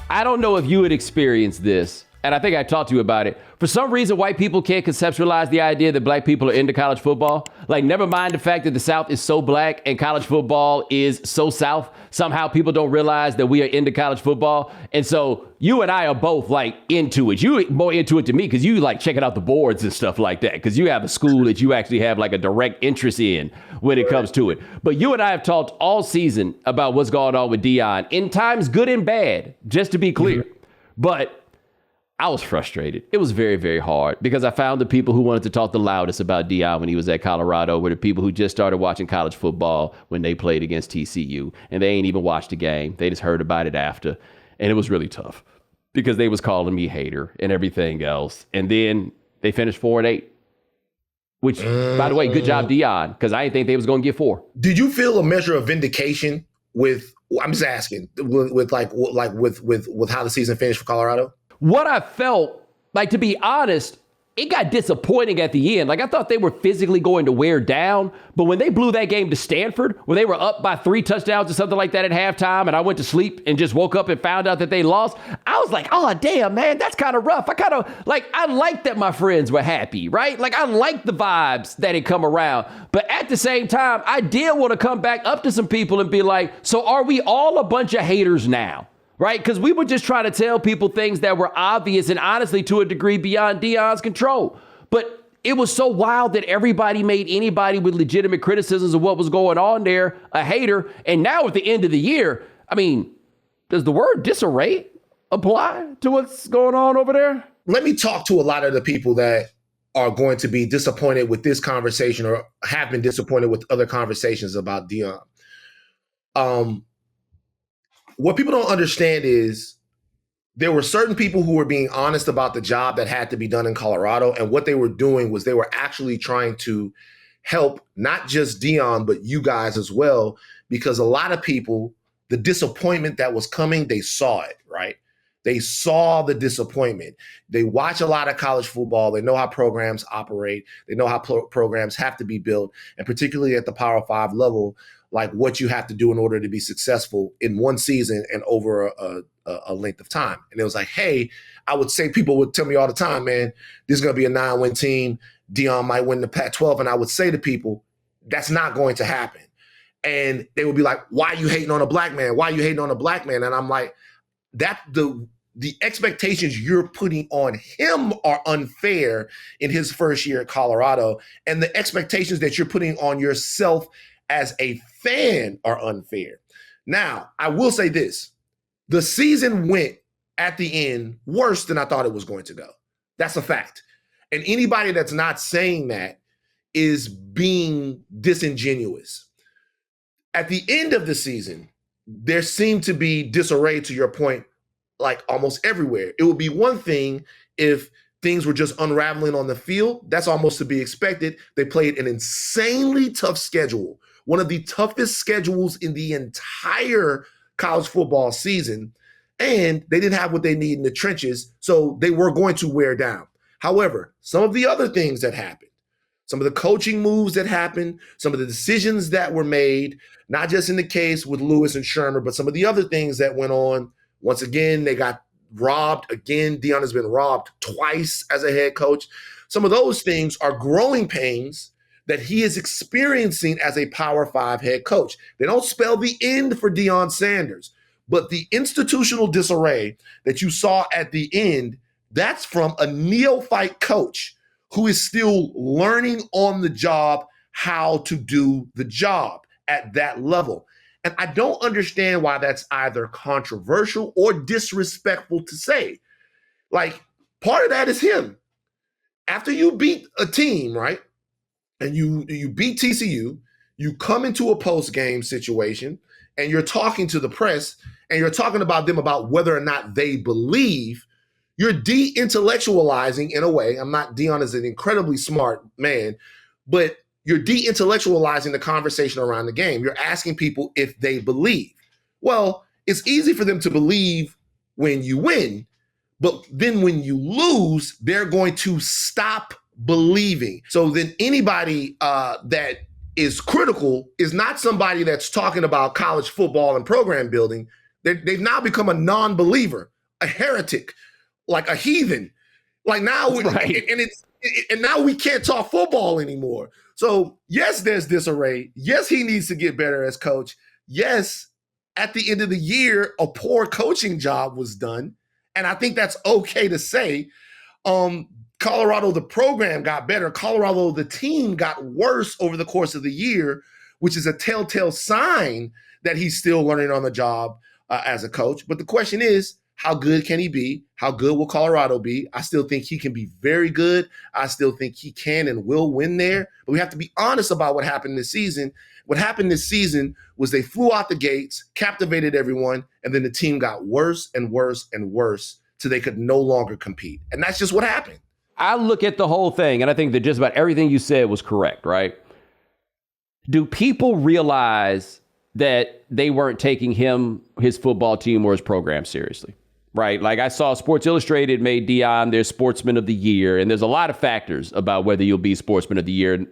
I don't know if you had experienced this, and I think I talked to you about it. For some reason, white people can't conceptualize the idea that black people are into college football. Like, never mind the fact that the South is so black and college football is so South. Somehow people don't realize that we are into college football. And so you and I are both like into it. You more into it to me because you like checking out the boards and stuff like that because you have a school that you actually have like a direct interest in when it comes to it. But you and I have talked all season about what's going on with Deion in times good and bad, just to be clear. But I was frustrated. It was very, very hard because I found the people who wanted to talk the loudest about Deion when he was at Colorado were the people who just started watching college football when they played against TCU. And they ain't even watched the game. They just heard about it after. And it was really tough because they was calling me hater and everything else. And then they finished 4-8, which, by the way, good job, Deion, because I didn't think they was going to get 4. Did you feel a measure of vindication with, I'm just asking, with how the season finished for Colorado? What I felt, like, to be honest, it got disappointing at the end. Like, I thought they were physically going to wear down. But when they blew that game to Stanford, when they were up by 3 touchdowns or something like that at halftime, and I went to sleep and just woke up and found out that they lost, I was like, oh, damn, man, that's kind of rough. I liked that my friends were happy, right? Like, I liked the vibes that had come around. But at the same time, I did want to come back up to some people and be like, so are we all a bunch of haters now? Right? Because we were just trying to tell people things that were obvious and honestly to a degree beyond Deion's control. But it was so wild that everybody made anybody with legitimate criticisms of what was going on there a hater. And now at the end of the year, I mean, does the word disarray apply to what's going on over there? Let me talk to a lot of the people that are going to be disappointed with this conversation or have been disappointed with other conversations about Deion. What people don't understand is there were certain people who were being honest about the job that had to be done in Colorado. And what they were doing was they were actually trying to help not just Deion, but you guys as well, because a lot of people, the disappointment that was coming, they saw it, right? They saw the disappointment. They watch a lot of college football. They know how programs operate. They know how programs have to be built. And particularly at the Power 5 level, like what you have to do in order to be successful in one season and over a length of time. And it was like, hey, I would say people would tell me all the time, man, this is going to be a 9-win team. Deion might win the Pac-12. And I would say to people, that's not going to happen. And they would be like, why are you hating on a black man? Why are you hating on a black man? And I'm like, that the expectations you're putting on him are unfair in his first year at Colorado. And the expectations that you're putting on yourself as a fan are unfair. Now, I will say this. The season went at the end worse than I thought it was going to go. That's a fact. And anybody that's not saying that is being disingenuous. At the end of the season, there seemed to be disarray, to your point, like almost everywhere. It would be one thing if things were just unraveling on the field. That's almost to be expected. They played an insanely tough schedule, one of the toughest schedules in the entire college football season, and they didn't have what they need in the trenches, so they were going to wear down. However, some of the other things that happened, some of the coaching moves that happened, some of the decisions that were made, not just in the case with Lewis and Shermer, but some of the other things that went on. Once again, they got robbed. Again, Deion has been robbed twice as a head coach. Some of those things are growing pains that he is experiencing as a Power 5 head coach. They don't spell the end for Deion Sanders, but the institutional disarray that you saw at the end, that's from a neophyte coach who is still learning on the job how to do the job at that level. And I don't understand why that's either controversial or disrespectful to say. Like, part of that is him. After you beat a team, right, and you beat TCU, you come into a post-game situation, and you're talking to the press, and you're talking about them about whether or not they believe. You're de-intellectualizing in a way. Deion is an incredibly smart man, but you're de-intellectualizing the conversation around the game. You're asking people if they believe. Well, it's easy for them to believe when you win, but then when you lose, they're going to stop believing. So then anybody that is critical is not somebody that's talking about college football and program building. They've now become a non-believer. a heretic, like a heathen. Like now, Right. and now we can't talk football anymore. So yes, there's disarray. Yes, he needs to get better as coach. Yes, at the end of the year, a poor coaching job was done, and I think that's okay to say. Colorado, the program got better. Colorado, the team got worse over the course of the year, which is a telltale sign that he's still learning on the job as a coach. But the question is, how good can he be? How good will Colorado be? I still think he can be very good. I still think he can and will win there. But we have to be honest about what happened this season. What happened this season was they flew out the gates, captivated everyone, and then the team got worse and worse and worse till they could no longer compete. And that's just what happened. I look at the whole thing, and I think that just about everything you said was correct, right? Do people realize that they weren't taking him, his football team, or his program seriously? Right? Like I saw Sports Illustrated made Deion their Sportsman of the Year, and there's a lot of factors about whether you'll be Sportsman of the Year.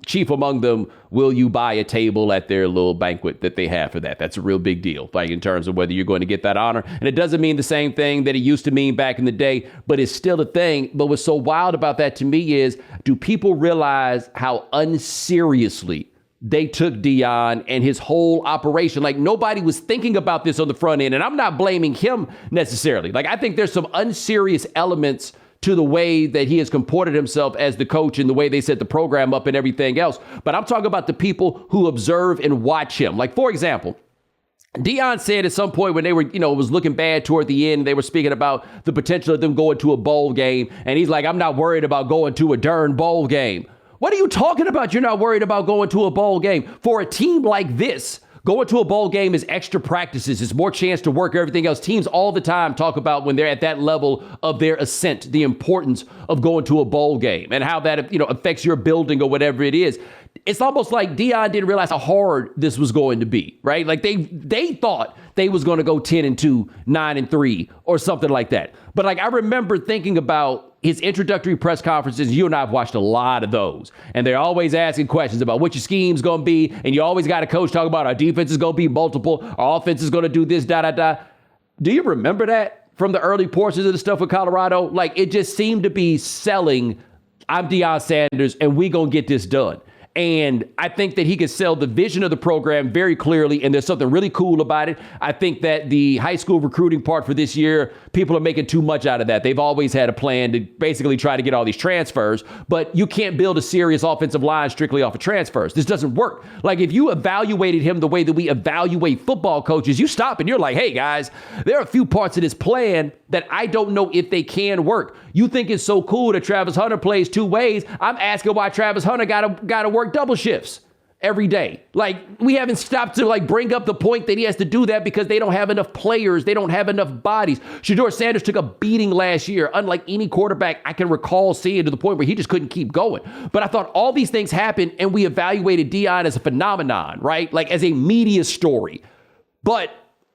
Chief among them, will you buy a table at their little banquet that they have for that? That's a real big deal, like in terms of whether you're going to get that honor. And it doesn't mean the same thing that it used to mean back in the day, but it's still a thing. But what's so wild about that to me is, do people realize how unseriously they took Deion and his whole operation? Like nobody was thinking about this on the front end. And I'm not blaming him necessarily. Like I think there's some unserious elements to the way that he has comported himself as the coach and the way they set the program up and everything else. But I'm talking about the people who observe and watch him. Like, for example, Deion said at some point when they were, it was looking bad toward the end, they were speaking about the potential of them going to a bowl game. And he's like, I'm not worried about going to a darn bowl game. What are you talking about? You're not worried about going to a bowl game. For a team like this, going to a bowl game is extra practices. It's more chance to work everything else. Teams all the time talk about when they're at that level of their ascent, the importance of going to a bowl game and how that, affects your building or whatever it is. It's almost like Deion didn't realize how hard this was going to be, right? Like they thought they was going to go 10-2, 9-3 or something like that. But like I remember thinking about his introductory press conferences. You and I have watched a lot of those, and they're always asking questions about what your scheme's going to be. And you always got a coach talking about our defense is going to be multiple, our offense is going to do this, Do you remember that from the early portions of the stuff with Colorado? Like it just seemed to be selling, I'm Deion Sanders and we going to get this done. And I think that he could sell the vision of the program very clearly, and there's something really cool about it. I think that the high school recruiting part for this year, people are making too much out of that. They've always had a plan to basically try to get all these transfers, but you can't build a serious offensive line strictly off of transfers. This doesn't work. Like if you evaluated him the way that we evaluate football coaches, you stop and you're like, hey guys, there are a few parts of this plan that I don't know if they can work. You think it's so cool that Travis Hunter plays two ways. I'm asking why Travis Hunter gotta work double shifts every day. Like we haven't stopped to like bring up the point that he has to do that because they don't have enough players. They don't have enough bodies. Deion Sanders took a beating last year, unlike any quarterback I can recall seeing, to the point where he just couldn't keep going. But I thought all these things happened and we evaluated Deion as a phenomenon, right? Like as a media story. But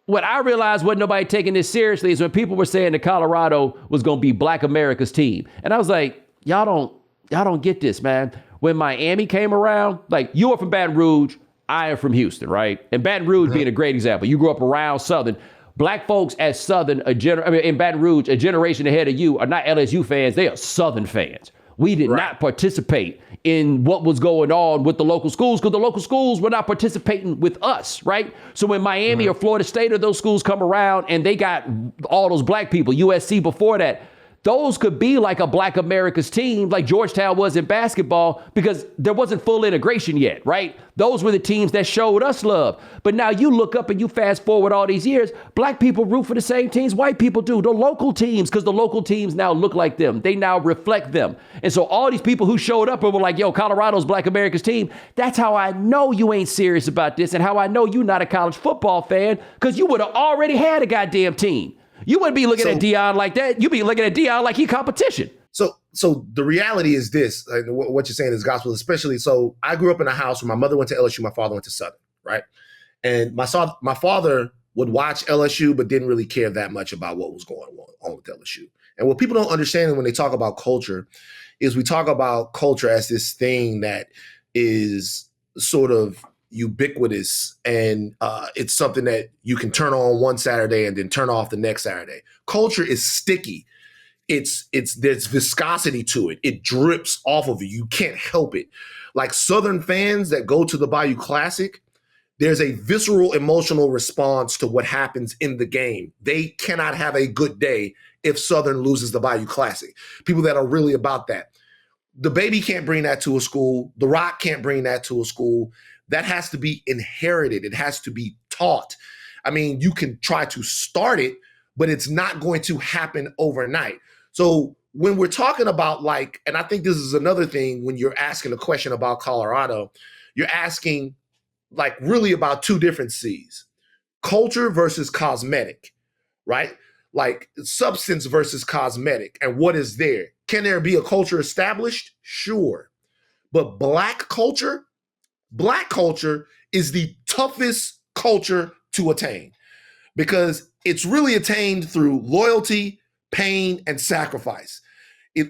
what I realized wasn't nobody taking this seriously is when people were saying that Colorado was going to be Black America's team. And I was like, y'all don't get this, man. When Miami came around, like you are from Baton Rouge, I am from Houston, right? And Baton Rouge being a great example. You grew up around Southern. Black folks at Southern, in Baton Rouge, a generation ahead of you are not LSU fans. They are Southern fans. We did not participate in what was going on with the local schools because the local schools were not participating with us, right? So when Miami or Florida State or those schools come around and they got all those black people, USC before that, those could be like a Black America's team, like Georgetown was in basketball, because there wasn't full integration yet, right? Those were the teams that showed us love. But now you look up and you fast forward all these years, black people root for the same teams white people do, the local teams, because the local teams now look like them. They now reflect them. And so all these people who showed up and were like, yo, Colorado's Black America's team, that's how I know you ain't serious about this and how I know you're not a college football fan, because you would have already had a goddamn team. You wouldn't be looking at Deion like that. You'd be looking at Deion like he competition. So the reality is this, what you're saying is gospel, especially. So I grew up in a house where my mother went to LSU, my father went to Southern, right? And my father would watch LSU, but didn't really care that much about what was going on with LSU. And what people don't understand when they talk about culture is we talk about culture as this thing that is sort of ubiquitous, and it's something that you can turn on one Saturday and then turn off the next Saturday. Culture is sticky. There's viscosity to it. It drips off of you. You can't help it. Like Southern fans that go to the Bayou Classic, there's a visceral emotional response to what happens in the game. They cannot have a good day if Southern loses the Bayou Classic. People that are really about that. The Baby can't bring that to a school. The Rock can't bring that to a school. That has to be inherited. It has to be taught. I mean, you can try to start it, but it's not going to happen overnight. So when we're talking about and I think this is another thing when you're asking a question about Colorado, you're asking really about two different C's: culture versus cosmetic, right? Like substance versus cosmetic. And what is there? Can there be a culture established? Sure. But black culture is the toughest culture to attain because it's really attained through loyalty, pain, and sacrifice.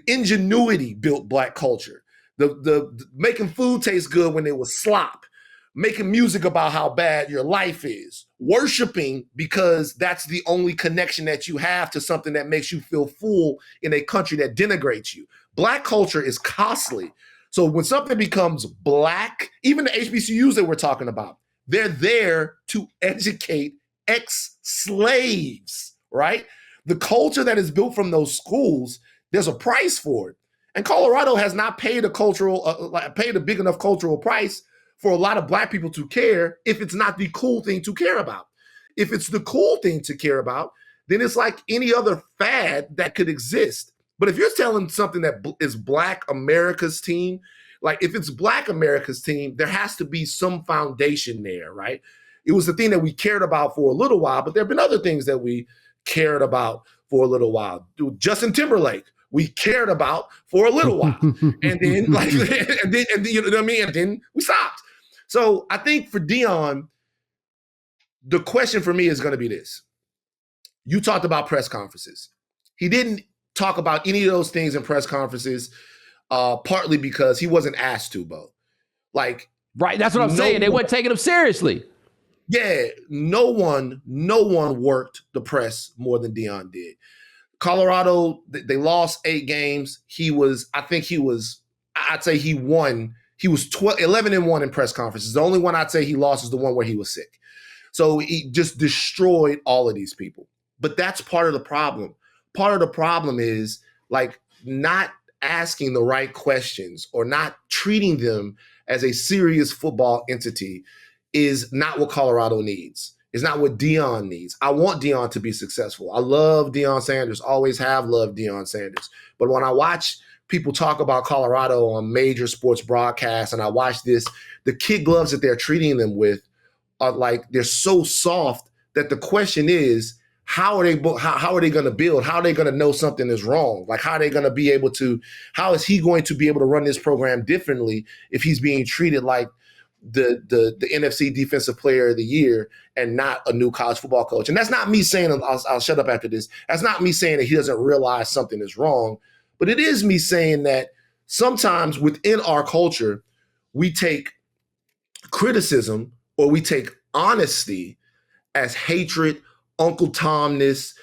Ingenuity built black culture. The making food taste good when it was slop. Making music about how bad your life is, worshiping because that's the only connection that you have to something that makes you feel full in a country that denigrates you. Black culture is costly. So when something becomes black, even the HBCUs that we're talking about, they're there to educate ex-slaves, right? The culture that is built from those schools, there's a price for it. And Colorado has not paid a big enough cultural price for a lot of black people to care if it's not the cool thing to care about. If it's the cool thing to care about, then it's like any other fad that could exist. But if you're telling something that is Black America's team, like if it's Black America's team, there has to be some foundation there, right? It was the thing that we cared about for a little while, but there have been other things that we cared about for a little while. Justin Timberlake, we cared about for a little while. and then you know what I mean? And then we stopped. So I think for Deion, the question for me is going to be this. You talked about press conferences. He didn't talk about any of those things in press conferences, partly because he wasn't asked to, Bo. Right, that's what I'm saying. They weren't taking him seriously. Yeah, no one worked the press more than Deion did. Colorado, they lost 8 games. I'd say he won. He was 11-1 in press conferences. The only one I'd say he lost is the one where he was sick. So he just destroyed all of these people. But that's part of the problem. Part of the problem is not asking the right questions or not treating them as a serious football entity is not what Colorado needs. It's not what Deion needs. I want Deion to be successful. I love Deion Sanders, always have loved Deion Sanders. But when I watch people talk about Colorado on major sports broadcasts and I watch this, the kid gloves that they're treating them with are they're so soft that the question is, how are they going to build? How are they going to know something is wrong? How are they going to be able to, how is he going to be able to run this program differently if he's being treated like the NFC Defensive Player of the Year and not a new college football coach? And that's not me saying, I'll shut up after this. That's not me saying that he doesn't realize something is wrong, but it is me saying that sometimes within our culture, we take criticism or we take honesty as hatred, Uncle Tomness,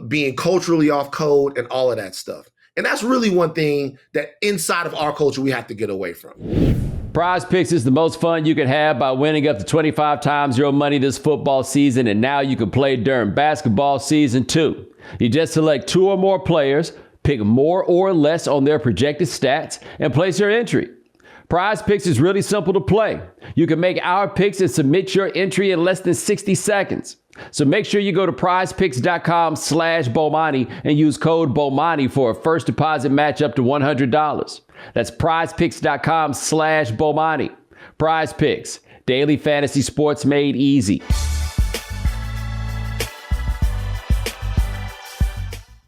being culturally off code and all of that stuff. And that's really one thing that inside of our culture we have to get away from. Prize Picks is the most fun you can have by winning up to 25 times your money this football season, and now you can play during basketball season too. You just select 2 or more players, pick more or less on their projected stats, and place your entry. Prize Picks is really simple to play. You can make our picks and submit your entry in less than 60 seconds. So make sure you go to prizepicks.com/Bomani and use code Bomani for a first deposit match up to $100. That's prizepicks.com/Bomani. Prize Picks, daily fantasy sports made easy.